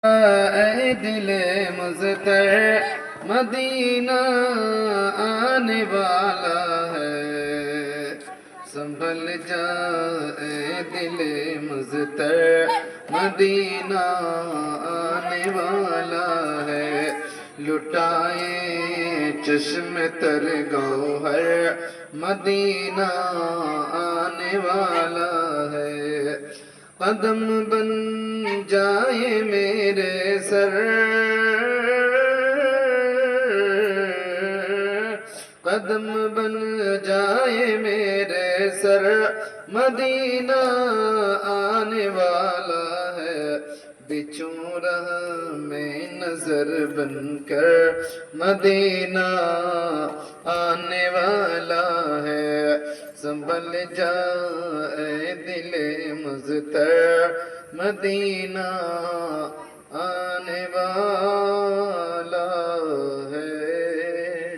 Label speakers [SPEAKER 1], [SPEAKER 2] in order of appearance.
[SPEAKER 1] اے دل مضطر مدینہ آنے والا ہے، سنبھل جا اے دل مضطر مدینہ آنے والا ہے، لٹائے چشم تر گوہر مدینہ آنے والا ہے، قدم بن جائے میرے سر، قدم بن جائے میرے سر مدینہ آنے والا ہے، بچھوں راہ میں نظر بن کر مدینہ آنے والا ہے، سنبھل جا اے دل مضطر مدینہ